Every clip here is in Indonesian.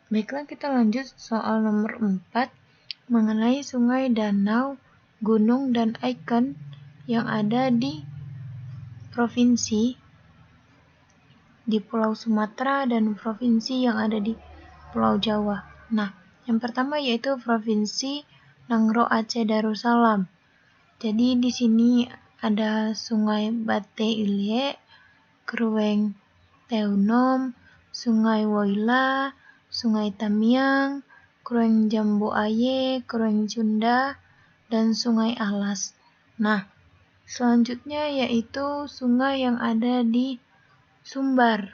Baiklah, kita lanjut soal nomor 4 mengenai sungai, danau, gunung, dan ikon yang ada di provinsi di Pulau Sumatera dan provinsi yang ada di Pulau Jawa. Nah, yang pertama yaitu Provinsi Nangro Aceh Darussalam. Jadi di sini ada Sungai Bate Ilie, Krueng Teunom, Sungai Woila, Sungai Tamiang, Krueng Jambu Aye, Krueng Cunda, dan Sungai Alas. Nah, selanjutnya yaitu sungai yang ada di Sumbar.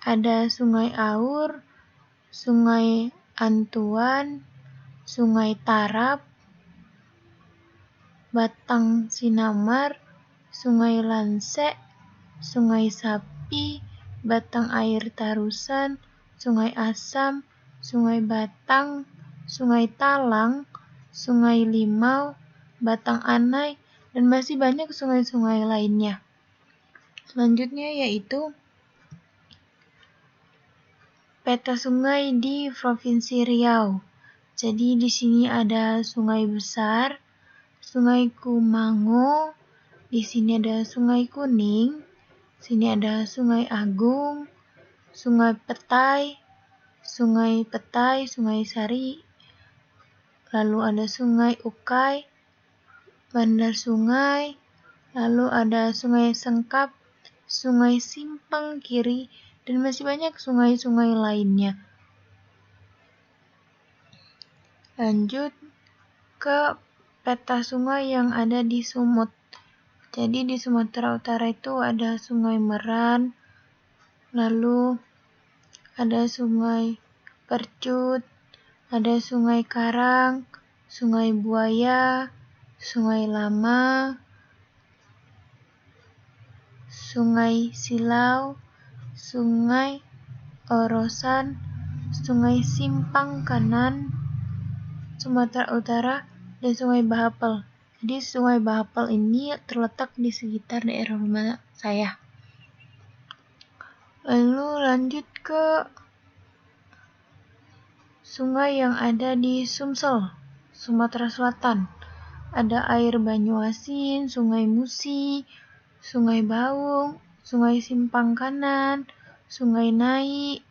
Ada Sungai Aur, Sungai Antuan, Sungai Tarap, Batang Sinamar, Sungai Lanse, Sungai Sapi, Batang Air Tarusan, Sungai Asam, Sungai Batang, Sungai Talang, Sungai Limau, Batang Anai, dan masih banyak sungai-sungai lainnya. Selanjutnya yaitu peta sungai di Provinsi Riau. Jadi di sini ada sungai besar, Sungai Kumango, di sini ada Sungai Kuning, sini ada Sungai Agung, Sungai Petai, Sungai Sari, lalu ada Sungai Ukai, Bandar Sungai, lalu ada Sungai Sengkap, Sungai Simpang Kiri, dan masih banyak sungai-sungai lainnya. Lanjut ke peta sungai yang ada di Sumut. Jadi di Sumatera Utara itu ada Sungai Meran, lalu ada Sungai Percut, ada Sungai Karang, Sungai Buaya, Sungai Lama, Sungai Silau, Sungai Orosan, Sungai Simpang Kanan, Sumatera Utara, dan Sungai Bahapel. Jadi Sungai Bahapel ini terletak di sekitar daerah rumah saya. Lalu lanjut ke sungai yang ada di Sumsel, Sumatera Selatan. Ada air Banyuasin, Sungai Musi, Sungai Baung, Sungai Simpang Kanan, Sungai Nai,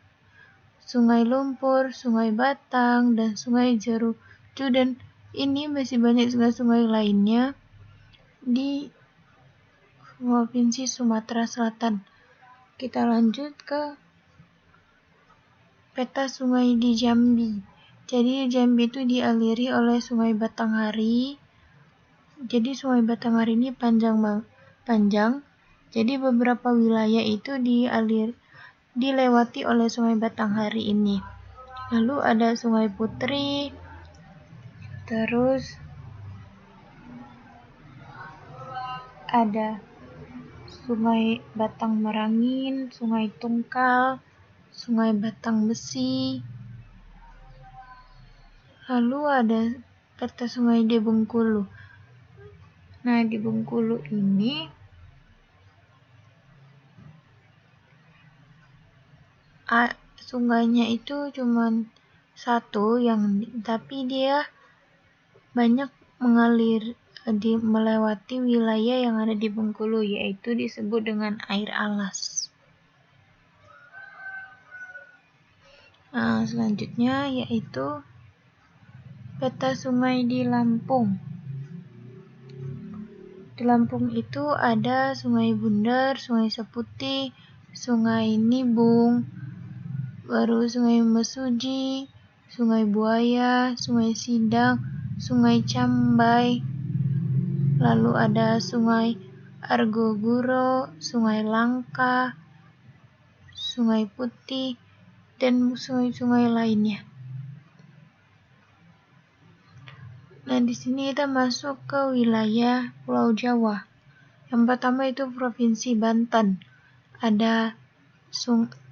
Sungai Lumpur, Sungai Batang, dan Sungai Jeruju, dan ini masih banyak sungai-sungai lainnya di Provinsi Sumatera Selatan. Kita lanjut ke peta sungai di Jambi. Jadi Jambi itu dialiri oleh Sungai Batanghari. Jadi Sungai Batanghari ini panjang. Jadi beberapa wilayah itu dilewati oleh Sungai Batanghari ini. Lalu ada Sungai Putri, terus ada Sungai Batang Merangin, Sungai Tungkal, Sungai Batang Besi. Lalu ada peta sungai di Bengkulu. Nah, di Bengkulu ini sungainya itu cuma satu, tapi dia banyak mengalir melewati wilayah yang ada di Bengkulu, yaitu disebut dengan air alas. Nah, selanjutnya yaitu peta sungai di Lampung. Di Lampung itu ada Sungai Bundar, Sungai Seputi, Sungai Nibung, baru Sungai Mesuji, Sungai Buaya, Sungai Sidang, Sungai Cambai, lalu ada Sungai Argoguro, Sungai Langka, Sungai Putih, dan sungai-sungai lainnya. Nah, di sini kita masuk ke wilayah Pulau Jawa. Yang pertama itu Provinsi Banten. Ada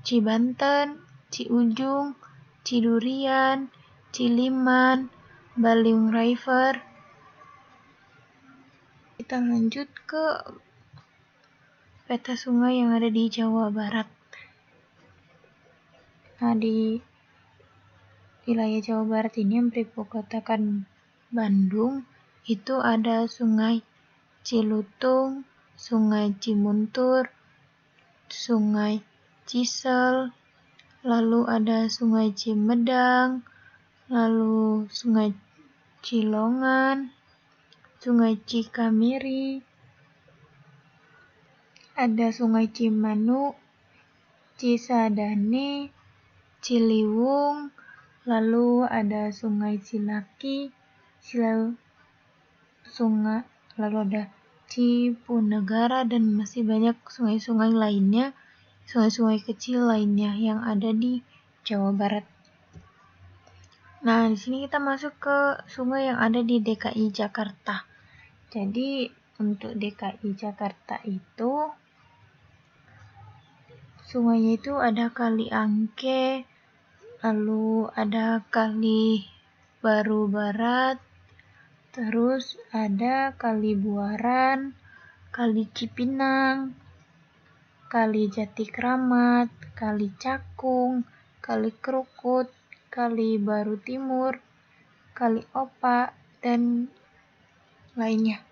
Cibanten, Ciujung, Cidurian, Ciliman, Baliung River. Kita lanjut ke peta sungai yang ada di Jawa Barat. Nah, di wilayah Jawa Barat ini yang beribukotakan Bandung, itu ada Sungai Cilutung, Sungai Cimuntur, Sungai Cisel, lalu ada Sungai Cimedang, lalu Sungai Cilongan, Sungai Cikamiri, ada Sungai Cimanuk, Cisadane, Ciliwung, lalu ada Sungai Cilaki, lalu ada Cipunegara, dan masih banyak sungai-sungai lainnya, sungai-sungai kecil lainnya yang ada di Jawa Barat. Nah, di sini kita masuk ke sungai yang ada di DKI Jakarta. Jadi, untuk DKI Jakarta itu sungainya itu ada Kali Angke, lalu ada Kali Baru Barat, terus ada Kali Buaran, Kali Cipinang, Kali Jatikramat, Kali Cakung, Kali Krukut, Kali Baru Timur, Kali Opak, dan lainnya.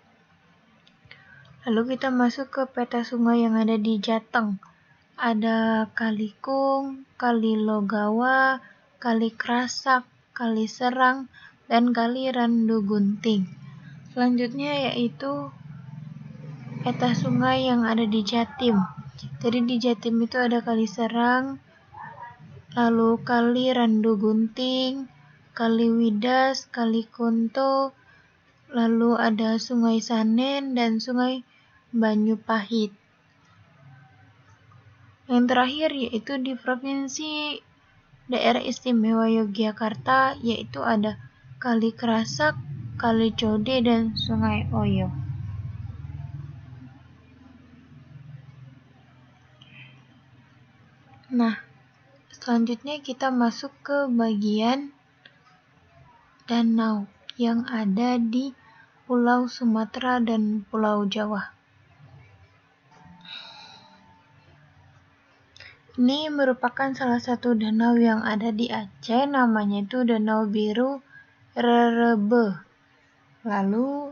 Lalu kita masuk ke peta sungai yang ada di Jateng. Ada Kali Kung, Kali Logawa, Kali Krasak, Kali Serang, dan Kali Randu Gunting. Selanjutnya yaitu peta sungai yang ada di Jatim. Jadi di Jatim itu ada Kali Serang, lalu Kali Randu Gunting, Kali Widas, Kali Kunto, lalu ada Sungai Sanen dan Sungai Banyupahit. Yang terakhir yaitu di Provinsi Daerah Istimewa Yogyakarta, yaitu ada Kali Krasak, Kali Code, dan Sungai Oyo. Nah, selanjutnya kita masuk ke bagian danau yang ada di Pulau Sumatera dan Pulau Jawa. Ini merupakan salah satu danau yang ada di Aceh, namanya itu Danau Biru Rerebe. Lalu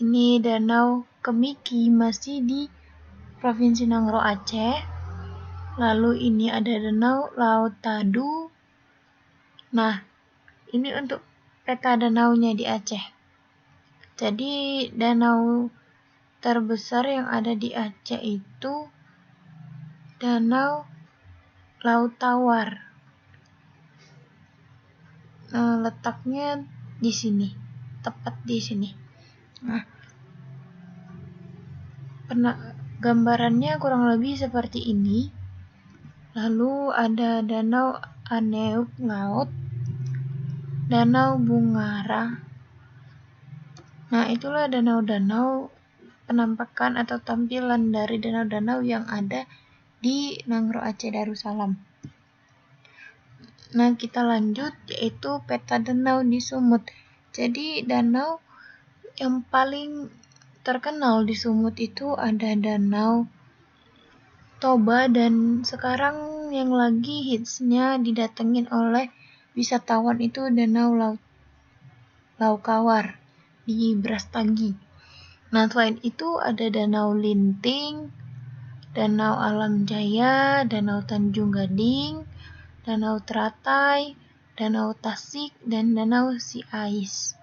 ini Danau Kemiki masih di Provinsi Nangro Aceh. Lalu ini ada Danau Laut Tadu. Nah, ini untuk peta danaunya di Aceh. Jadi danau terbesar yang ada di Aceh itu Danau Laut Tawar. Nah, letaknya di sini, tepat di sini. Nah, gambarannya kurang lebih seperti ini. Lalu ada Danau Aneuk Laut, Danau Bungara. Nah, itulah danau-danau penampakan atau tampilan dari danau-danau yang ada di Nangro Aceh Darussalam. Nah, kita lanjut yaitu peta danau di Sumut. Jadi danau yang paling terkenal di Sumut itu ada Danau Toba, dan sekarang yang lagi hitsnya didatengin oleh wisatawan itu Danau Laukawar di Brastagi. Nah, selain itu ada Danau Linting, Danau Alam Jaya, Danau Tanjung Gading, Danau Teratai, Danau Tasik, dan Danau Siais.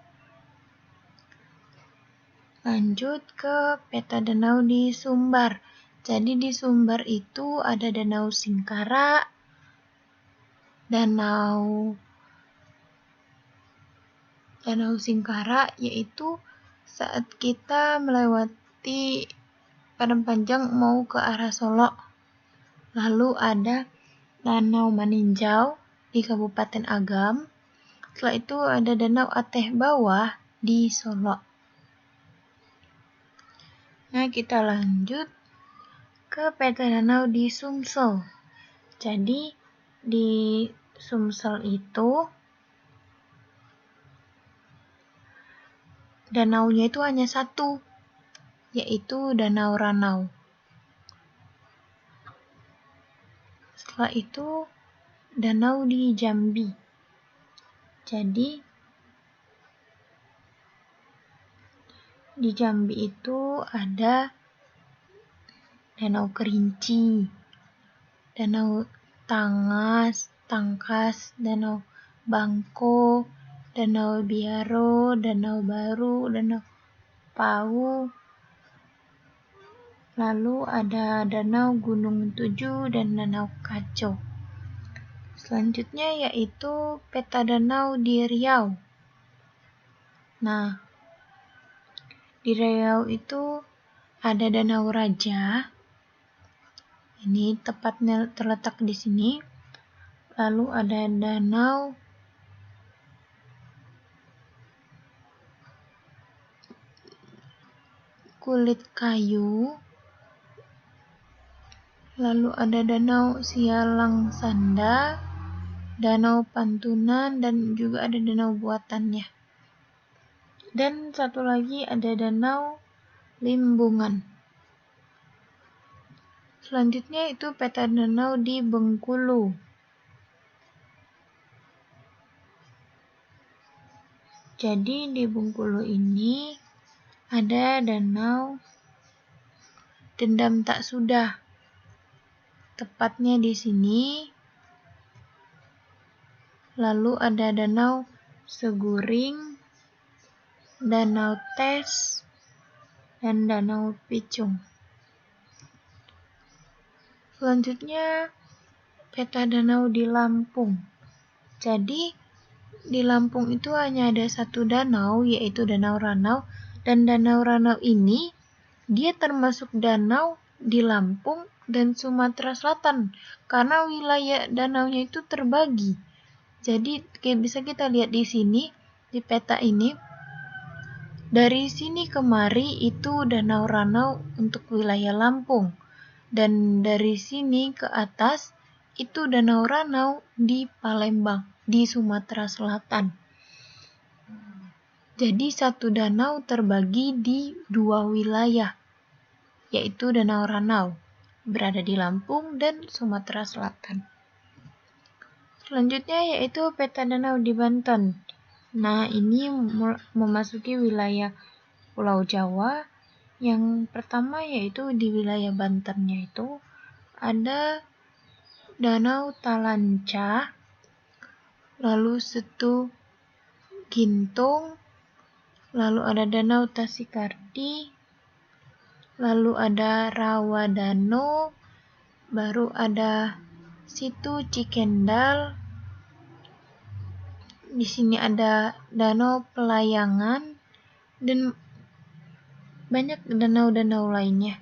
Lanjut ke peta danau di Sumbar. Jadi di Sumbar itu ada Danau Singkara, Danau Singkara yaitu saat kita melewati Padang Panjang mau ke arah Solo. Lalu ada Danau Maninjau di Kabupaten Agam. Setelah itu ada Danau Ateh Bawah di Solo. Nah, kita lanjut ke peta danau di Sumsel. Jadi di Sumsel itu danaunya itu hanya satu, yaitu Danau Ranau. Setelah itu danau di Jambi. Jadi di Jambi itu ada Danau Kerinci, Danau Tangkas, Danau Bangko, Danau Biaro, Danau Baru, Danau Pau. Lalu ada Danau Gunung Tujuh dan Danau Kaco. Selanjutnya yaitu peta danau di Riau. Nah, di Riau itu ada Danau Raja. Ini tepatnya terletak di sini. Lalu ada Danau Kulit Kayu. Lalu ada Danau Sialang Sanda, Danau Pantunan, dan juga ada danau buatannya. Dan satu lagi ada Danau Limbungan. Selanjutnya itu peta danau di Bengkulu. Jadi di Bengkulu ini ada Danau Dendam Tak Sudah. Tepatnya di sini. Lalu ada Danau Seguring, Danau Tes, dan Danau Picung. Selanjutnya peta danau di Lampung. Jadi di Lampung itu hanya ada satu danau, yaitu Danau Ranau, dan Danau Ranau ini dia termasuk danau di Lampung dan Sumatera Selatan karena wilayah danaunya itu terbagi. Jadi bisa kita lihat di sini di peta ini. Dari sini kemari itu Danau Ranau untuk wilayah Lampung. Dan dari sini ke atas itu Danau Ranau di Palembang, di Sumatera Selatan. Jadi satu danau terbagi di dua wilayah, yaitu Danau Ranau, berada di Lampung dan Sumatera Selatan. Selanjutnya yaitu peta danau di Banten. Nah, ini memasuki wilayah Pulau Jawa. Yang pertama yaitu di wilayah Bantennya itu ada Danau Talanca, lalu Setu Gintung, lalu ada Danau Tasikardi, lalu ada Rawadano, baru ada Situ Cikendal. Di sini ada Danau Pelayangan dan banyak danau-danau lainnya.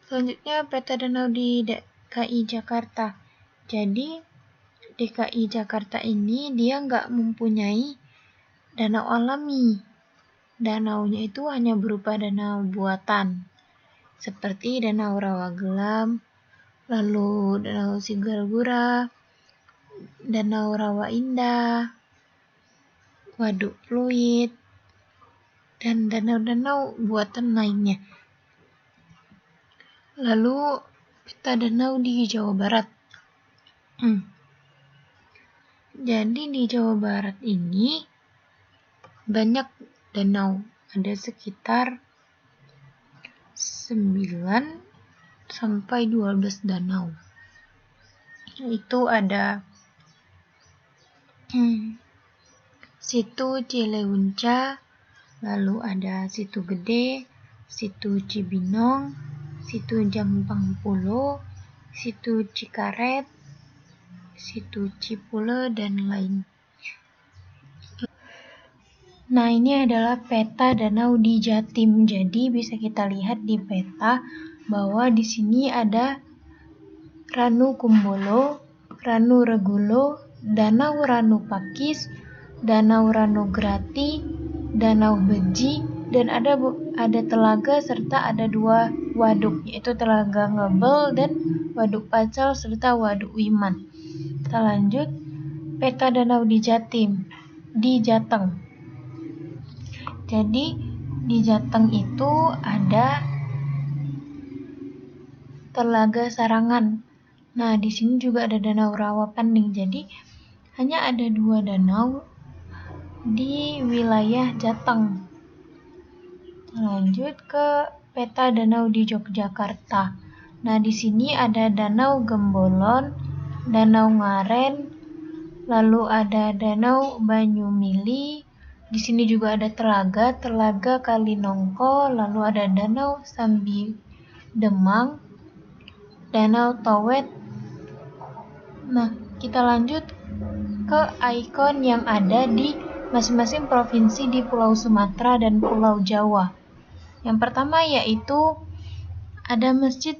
Selanjutnya peta danau di DKI Jakarta. Jadi DKI Jakarta ini dia nggak mempunyai danau alami. Danaunya itu hanya berupa danau buatan, seperti Danau Rawagelam, lalu Danau Sigagura, Danau Rawa Indah, Waduk Pluit, dan danau-danau buatan lainnya. Lalu peta danau di Jawa Barat. Jadi di Jawa Barat ini banyak danau, ada sekitar 9 sampai 12 danau. Itu ada Situ Cileunca, lalu ada Situ Gede, Situ Cibinong, Situ Jampang Pulo, Situ Cikaret, Situ Cipule, dan lain. Nah, ini adalah peta danau di Jatim. Jadi bisa kita lihat di peta bahwa di sini ada Ranu Kumbolo, Ranu Regulo, Danau Ranu Pakis, Danau Ranu Grati, Danau Beji, dan ada telaga serta ada 2 waduk, yaitu Telaga Ngebel dan Waduk Pacal serta Waduk Wiman. Kita lanjut peta danau di Jatim, di Jateng. Jadi di Jateng itu ada Telaga Sarangan. Nah, di sini juga ada Danau Rawa Pening. Jadi hanya ada 2 danau di wilayah Jateng. Lanjut ke peta danau di Yogyakarta. Nah, di sini ada Danau Gembolon, Danau Ngaren, lalu ada Danau Banyumili. Di sini juga ada Telaga Kalinongko, lalu ada Danau Sambi Demang, Danau Towet. Nah, kita lanjut ke ikon yang ada di masing-masing provinsi di Pulau Sumatera dan Pulau Jawa. Yang pertama yaitu ada Masjid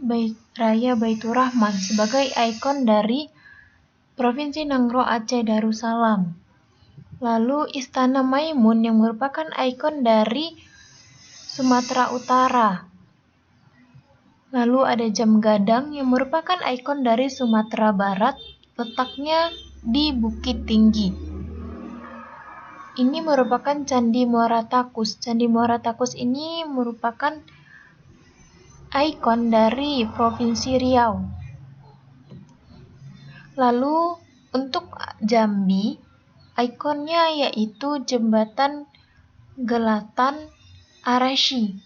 Raya Baitur Rahman sebagai ikon dari Provinsi Nangro Aceh Darussalam. Lalu Istana Maimun yang merupakan ikon dari Sumatera Utara. Lalu ada Jam Gadang yang merupakan ikon dari Sumatera Barat, letaknya di Bukit Tinggi. Ini merupakan Candi Muara Takus. Candi Muara Takus ini merupakan ikon dari Provinsi Riau. Lalu untuk Jambi, ikonnya yaitu Jembatan Gelatan Arashi.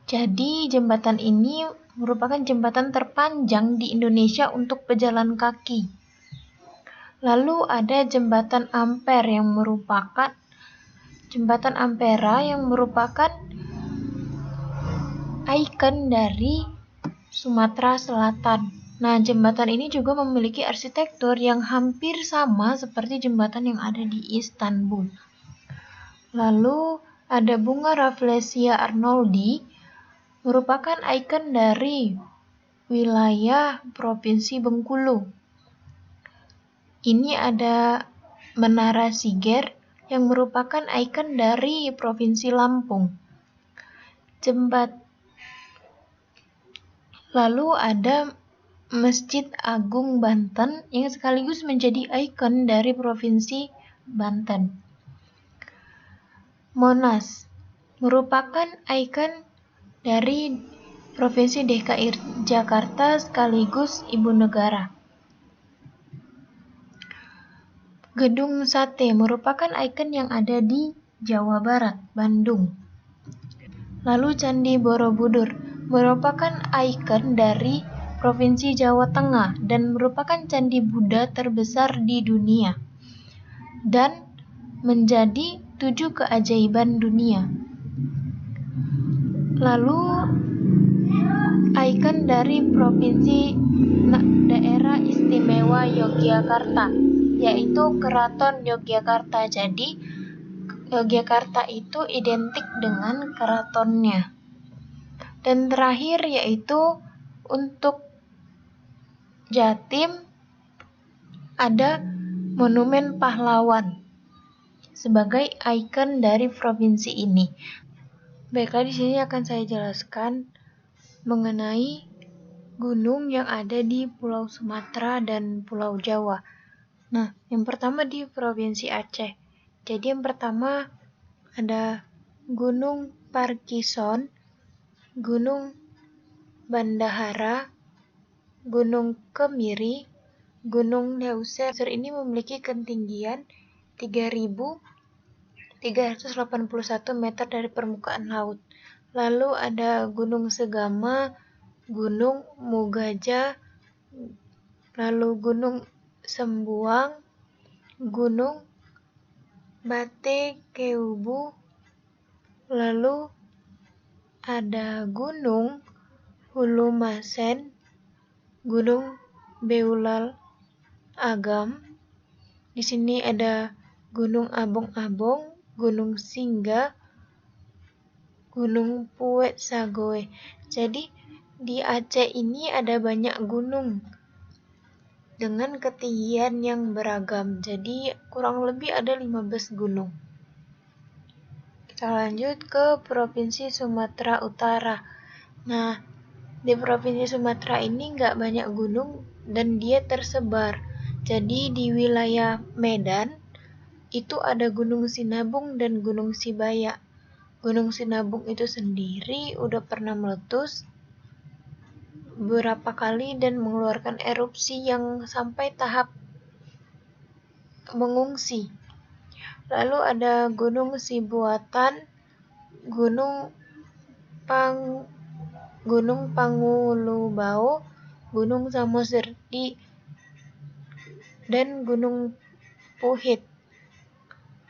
Jadi jembatan ini merupakan jembatan terpanjang di Indonesia untuk pejalan kaki. Lalu ada Jembatan Ampera yang merupakan ikon dari Sumatera Selatan. Nah, jembatan ini juga memiliki arsitektur yang hampir sama seperti jembatan yang ada di Istanbul. Lalu ada bunga Rafflesia arnoldi, merupakan ikon dari wilayah Provinsi Bengkulu. Ini ada Menara Siger yang merupakan ikon dari Provinsi Lampung. Lalu ada Masjid Agung Banten yang sekaligus menjadi ikon dari Provinsi Banten. Monas merupakan ikon dari Provinsi DKI Jakarta sekaligus ibu negara. Gedung Sate merupakan ikon yang ada di Jawa Barat, Bandung. Lalu Candi Borobudur merupakan ikon dari Provinsi Jawa Tengah dan merupakan candi Buddha terbesar di dunia dan menjadi 7 keajaiban dunia. Lalu ikon dari Provinsi Daerah Istimewa Yogyakarta yaitu Keraton Yogyakarta. Jadi Yogyakarta itu identik dengan keratonnya. Dan terakhir yaitu untuk Jatim ada Monumen Pahlawan sebagai ikon dari provinsi ini. Baiklah, di sini akan saya jelaskan mengenai gunung yang ada di Pulau Sumatera dan Pulau Jawa. Nah, yang pertama di Provinsi Aceh. Jadi yang pertama ada Gunung Parkison, Gunung Bandahara, Gunung Kemiri, Gunung Leuser. Ini memiliki ketinggian 3.381 meter dari permukaan laut. Lalu ada Gunung Segama, Gunung Mugaja, lalu Gunung Sembuang, Gunung Bate Keubu, lalu ada Gunung Hulumasen, Gunung Beulal Agam. Di sini ada Gunung Abong-Abong, Gunung Singga, Gunung Puet Sagoe. Jadi di Aceh ini ada banyak gunung dengan ketinggian yang beragam. Jadi kurang lebih ada 15 gunung. Kita lanjut ke Provinsi Sumatera Utara. Nah, di Provinsi Sumatera ini nggak banyak gunung dan dia tersebar. Jadi di wilayah Medan itu ada Gunung Sinabung dan Gunung Sibaya. Gunung Sinabung itu sendiri udah pernah meletus beberapa kali dan mengeluarkan erupsi yang sampai tahap mengungsi. Lalu ada Gunung Sibuatan, Gunung Pangulubao, Gunung Samosir dan Gunung Puhit.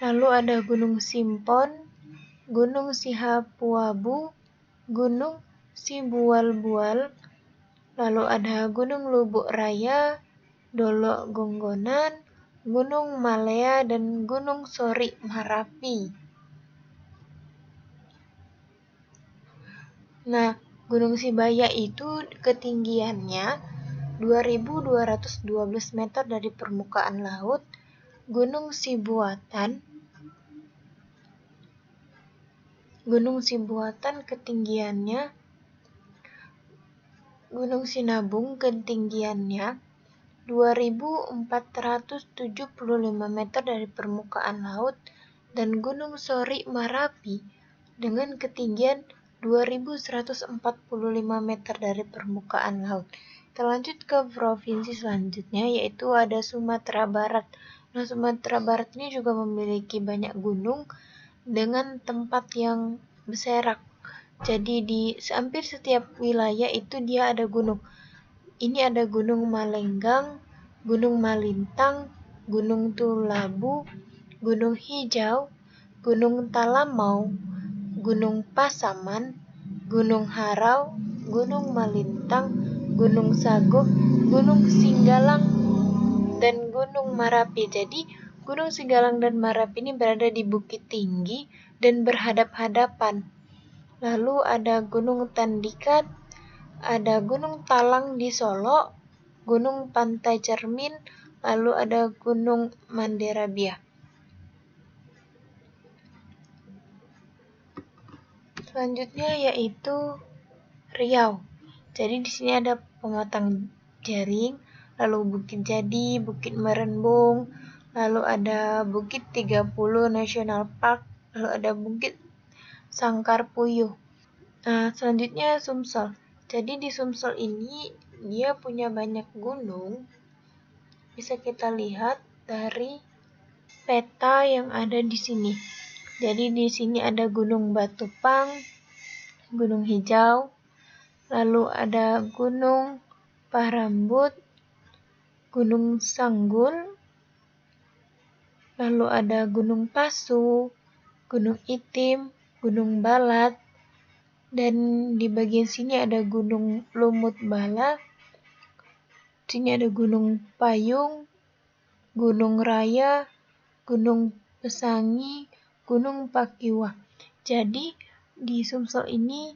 Lalu ada Gunung Simpon, Gunung Sihapuabu, Gunung Sibual-bual. Lalu ada Gunung Lubuk Raya, Dolok Gonggonan, Gunung Malea, dan Gunung Sorik Marapi. Nah, Gunung Sibaya itu ketinggiannya 2.212 meter dari permukaan laut. Gunung Sibuatan ketinggiannya, Gunung Sinabung ketinggiannya 2.475 meter dari permukaan laut, dan Gunung Sorik Marapi dengan ketinggian 2.145 meter dari permukaan laut. Kita lanjut ke provinsi selanjutnya, yaitu ada Sumatera Barat. Nah, Sumatera Barat ini juga memiliki banyak gunung dengan tempat yang berserak. Jadi di hampir setiap wilayah itu dia ada gunung. Ini ada Gunung Malenggang, Gunung Malintang, Gunung Tulabu, Gunung Hijau, Gunung Talamau, Gunung Pasaman, Gunung Harau, Gunung Malintang, Gunung Saguk, Gunung Singgalang, dan Gunung Marapi. Jadi Gunung Singgalang dan Marapi ini berada di bukit tinggi dan berhadap-hadapan. Lalu ada Gunung Tandikat, ada Gunung Talang di Solo, Gunung Pantai Cermin, lalu ada Gunung Manderabia. Selanjutnya yaitu Riau. Jadi di sini ada Pematang Jaring, lalu Bukit Jadi, Bukit Merembung, lalu ada Bukit 30 National Park, lalu ada Bukit Sangkar Puyuh. Nah, selanjutnya Sumsel. Jadi di Sumsel ini dia punya banyak gunung. Bisa kita lihat dari peta yang ada di sini. Jadi di sini ada Gunung Batupang, Gunung Hijau, lalu ada Gunung Parambut, Gunung Sanggul, lalu ada Gunung Pasu, Gunung Itim, Gunung Balat, dan di bagian sini ada Gunung Lumut Bala. Sini ada Gunung Payung, Gunung Raya, Gunung Pesangi, Gunung Pakiwa. Jadi di Sumsel ini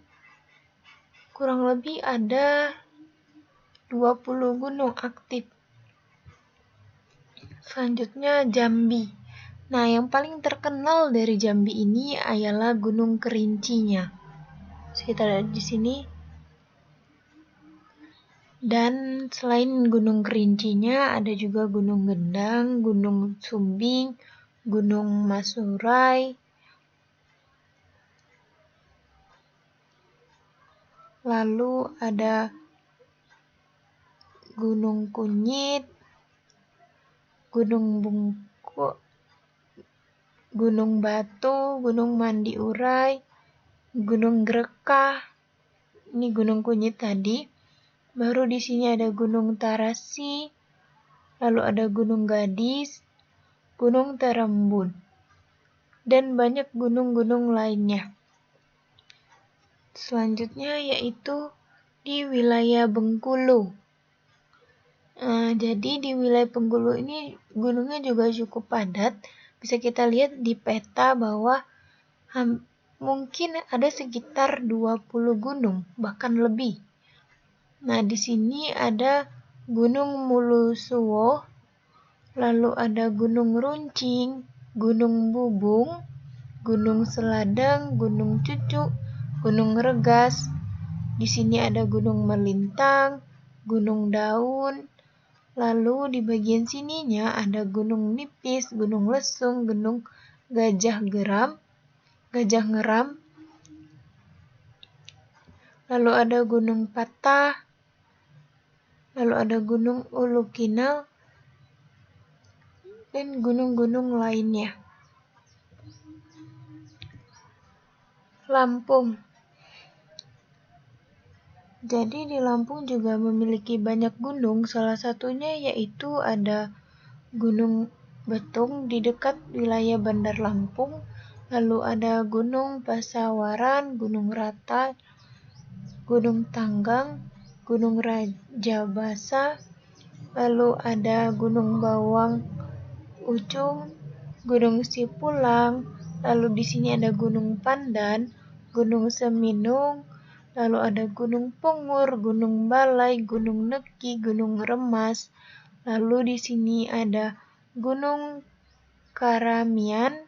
kurang lebih ada 20 gunung aktif. Selanjutnya Jambi. Nah, yang paling terkenal dari Jambi ini adalah Gunung Kerincinya. Kita lihat di sini. Dan selain Gunung Kerincinya, ada juga Gunung Gendang, Gunung Sumbing, Gunung Masurai, lalu ada Gunung Kunyit, Gunung Bungkuk, Gunung Batu, Gunung Mandi Urai, Gunung Grekah. Ini Gunung Kunyit tadi. Baru di sini ada Gunung Tarasi, lalu ada Gunung Gadis, Gunung Terembun, dan banyak gunung-gunung lainnya. Selanjutnya yaitu di wilayah Bengkulu. Jadi di wilayah Bengkulu ini gunungnya juga cukup padat. Bisa kita lihat di peta bahwa mungkin ada sekitar 20 gunung, bahkan lebih. Nah, di sini ada Gunung Mulusuwo, lalu ada Gunung Runcing, Gunung Bubung, Gunung Seladang, Gunung Cucuk, Gunung Regas. Di sini ada Gunung Melintang, Gunung Daun. Lalu di bagian sininya ada Gunung Nipis, Gunung Lesung, Gunung Gajah Ngeram. Lalu ada Gunung Patah. Lalu ada Gunung Ulukinal. dan gunung-gunung lainnya. Lampung. Jadi di Lampung juga memiliki banyak gunung, salah satunya yaitu ada Gunung Betung di dekat wilayah Bandar Lampung, lalu ada Gunung Pasawaran, Gunung Rata, Gunung Tanggang, Gunung Rajabasa, lalu ada Gunung Bawang Ujung, Gunung Sipulang, lalu di sini ada Gunung Pandan, Gunung Seminung, lalu ada Gunung Pungur, Gunung Balai, Gunung Neki, Gunung Remas, lalu di sini ada Gunung Karamian,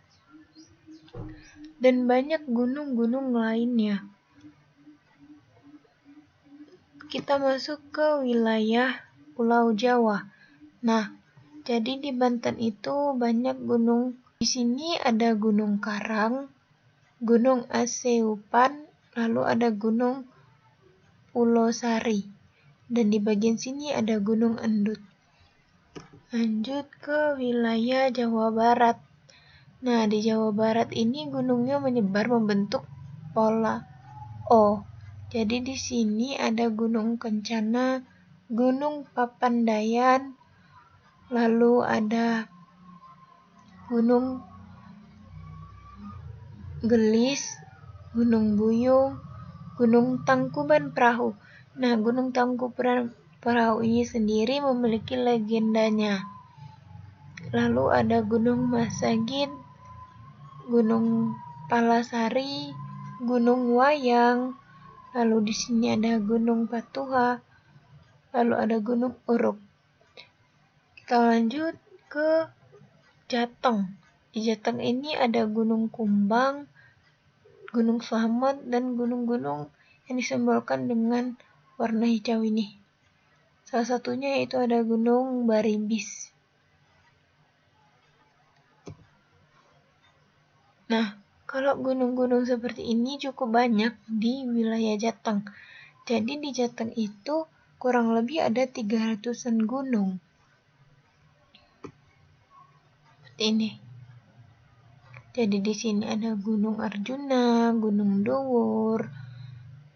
dan banyak gunung-gunung lainnya. Kita masuk ke wilayah Pulau Jawa. Nah, jadi di Banten itu banyak gunung. Di sini ada Gunung Karang, Gunung Aseupan, lalu ada Gunung Pulosari, dan di bagian sini ada Gunung Endut. Lanjut ke wilayah Jawa Barat. Nah, di Jawa Barat ini gunungnya menyebar membentuk pola O. Jadi di sini ada Gunung Kencana, Gunung Papandayan, lalu ada Gunung Gelis, Gunung Buyung, Gunung Tangkuban Perahu. Nah, Gunung Tangkuban Perahu ini sendiri memiliki legendanya. Lalu ada Gunung Masagit, Gunung Palasari, Gunung Wayang, lalu di sini ada Gunung Patuha, lalu ada Gunung Uruk. Kita lanjut ke Jateng. Di Jateng ini ada Gunung Kumbang, Gunung Slamet, dan gunung-gunung yang disimbolkan dengan warna hijau ini. Salah satunya yaitu ada Gunung Baribis. Nah, kalau gunung-gunung seperti ini cukup banyak di wilayah Jateng. Jadi di Jateng itu kurang lebih ada 300-an gunung. Seperti ini. Jadi di sini ada Gunung Arjuna, Gunung Dowur,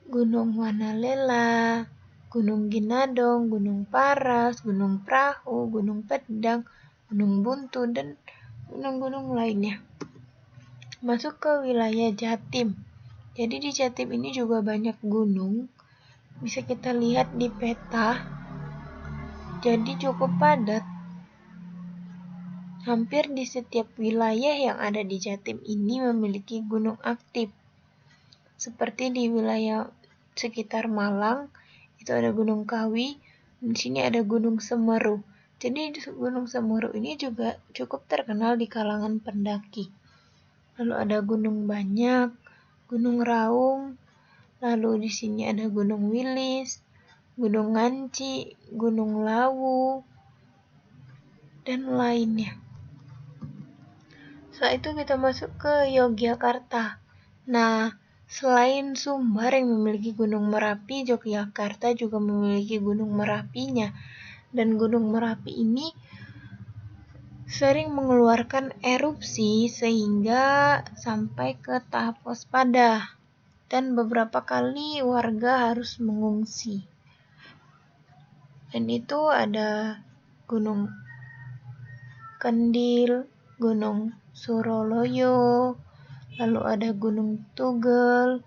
Gunung Wanalela, Gunung Ginadong, Gunung Paras, Gunung Perahu, Gunung Pedang, Gunung Buntu, dan gunung-gunung lainnya. Masuk ke wilayah Jatim. Jadi di Jatim ini juga banyak gunung. Bisa kita lihat di peta. Jadi cukup padat. Hampir di setiap wilayah yang ada di Jatim ini memiliki gunung aktif. Seperti di wilayah sekitar Malang, itu ada Gunung Kawi, di sini ada Gunung Semeru. Jadi Gunung Semeru ini juga cukup terkenal di kalangan pendaki. Lalu ada Gunung Banyak, Gunung Raung, lalu di sini ada Gunung Wilis, Gunung Nganci, Gunung Lawu, dan lainnya. Setelah itu kita masuk ke Yogyakarta. Nah, selain Sumbar yang memiliki Gunung Merapi, Yogyakarta juga memiliki Gunung Merapinya. Dan Gunung Merapi ini sering mengeluarkan erupsi sehingga sampai ke tahap waspada. Dan beberapa kali warga harus mengungsi. Dan itu ada Gunung Kendil, Gunung Suroloyo, lalu ada Gunung Tugel,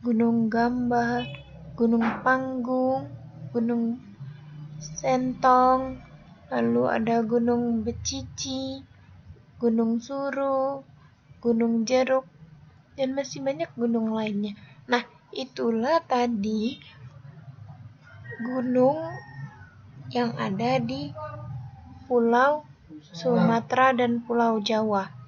Gunung Gambar, Gunung Panggung, Gunung Sentong, lalu ada Gunung Becici, Gunung Suru, Gunung Jeruk, dan masih banyak gunung lainnya. Nah, itulah tadi gunung yang ada di Pulau Sumatera dan Pulau Jawa.